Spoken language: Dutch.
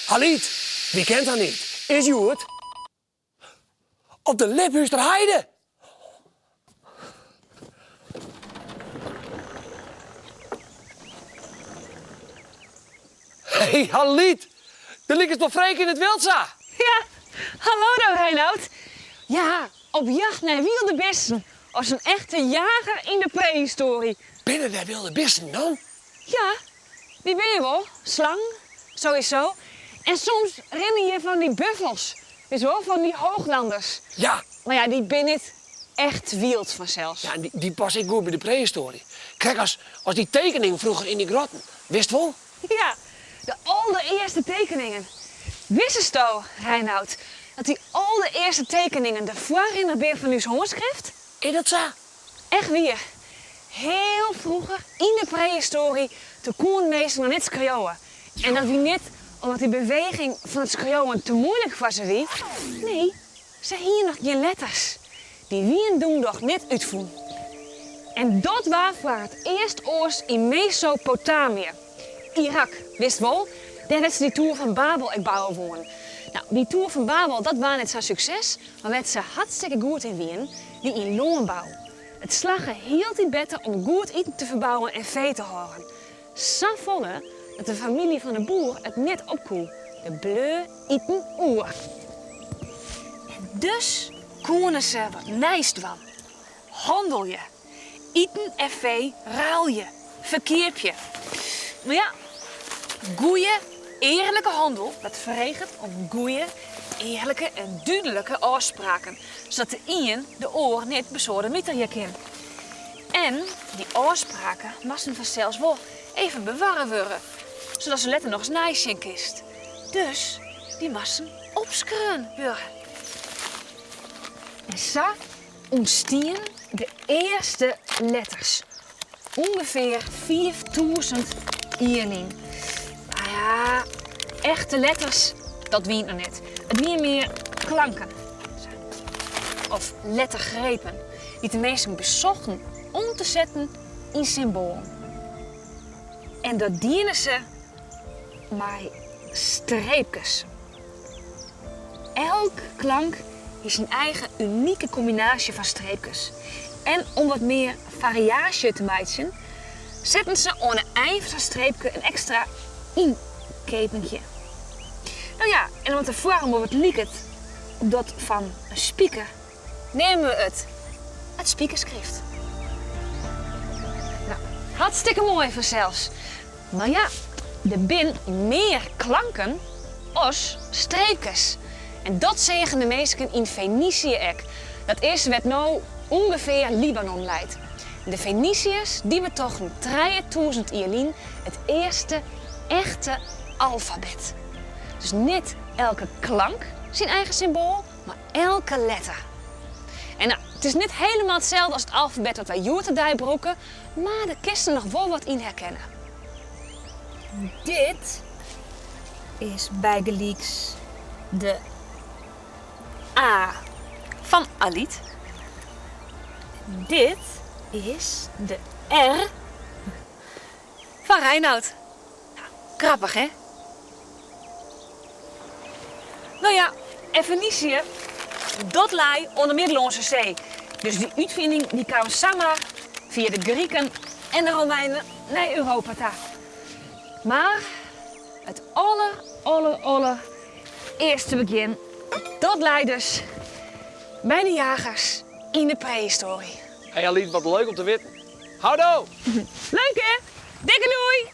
Aliet, wie kent dat niet? Is u het? Op de Liphuister Heide. Hé, Aliet. Er ligt toch Freek in het Wildza. Ja, hallo daar, Reinoud. Ja, op jacht naar wilde bessen. Als een echte jager in de prehistorie. Binnen der wilde bissen dan? Ja, die ben je wel. Slang, sowieso. En soms rennen je van die buffels. Dus wel van die hooglanders. Ja. Maar ja, die ben niet echt wild vanzelfs. Ja, die pas ik goed bij de prehistorie. Kijk, als die tekening vroeger in die grotten. Wist wel? Ja, de allereerste tekeningen. Wist je, Reinoud, dat die allereerste tekeningen de voorganger ben van uw handschrift? Is dat zo? Echt weer. Heel vroeger, in de prehistorie, toen konden mensen nog net schreeuwen. En dat wie niet omdat die beweging van het schreeuwen te moeilijk was. Nee, ze hier nog geen letters. Die wien doen nog net uitvoeren. En dat was voor het eerst oors in Mesopotamië. Irak, wist wel, daar werd ze die Tour van Babel ik bouwen wonen. Nou, die Tour van Babel, dat was net zo'n succes, maar werd ze hartstikke goed in wien, die in loonbouw. Het slagen hield die beter om goed eten te verbouwen en vee te houden. Zo volle dat de familie van de boer het net opkoel. De bleu eten oer. En dus konden ze wat nijst van. Handel je. Eten en vee ruil je. Verkeer je. Maar ja, goeie, eerlijke handel, dat verregent om goeie, eerlijke en duidelijke afspraken. Zodat de ien de oor niet bezoren mieter kan. En die afspraken moesten vanzelfs wel even bewaren worden. Zodat ze letter nog eens nijs in kist. Dus die moesten opskreun worden. En zo ontstien de eerste letters. Ongeveer 4000 ierling. Nou ja, echte letters, dat wien er net. Het wien meer klanken. Of lettergrepen, die de meesten bezochten om te zetten in symbolen. En dat dienen ze met streepjes. Elk klank is een eigen unieke combinatie van streepjes. En om wat meer variatie te maken, zetten ze aan een eind van streepje een extra inkepentje. Nou ja, en om te vragen wat het lijkt op dat van een speaker, nemen we het speakerschrift. Nou, hartstikke mooi vanzelfs. Maar ja, er zijn meer klanken als streepjes. En dat zeggen de meesten in Fenicië ook. Dat eerste werd nou ongeveer Libanon leidt. De Feniciërs die betochten 3000 jaar het eerste echte alfabet. Dus niet elke klank zijn eigen symbool, maar elke letter. En nou, het is niet helemaal hetzelfde als het alfabet dat wij Joertendij broeken, maar er kisten nog wel wat in herkennen. Dit is bij gelijks de A van Aliet. Dit is de R Van Reinoud. Nou, grappig, hè? Nou ja, en Fenicië, dat lei onder de Middellandse Zee. Dus die uitvinding die kwam samen via de Grieken en de Romeinen naar Europa toe. Maar het aller eerste begin, dat leidt dus bij de jagers in de prehistorie. Hé, Aliet, wat leuk om te weten. Houdo! Leuk hè? Dikke doei!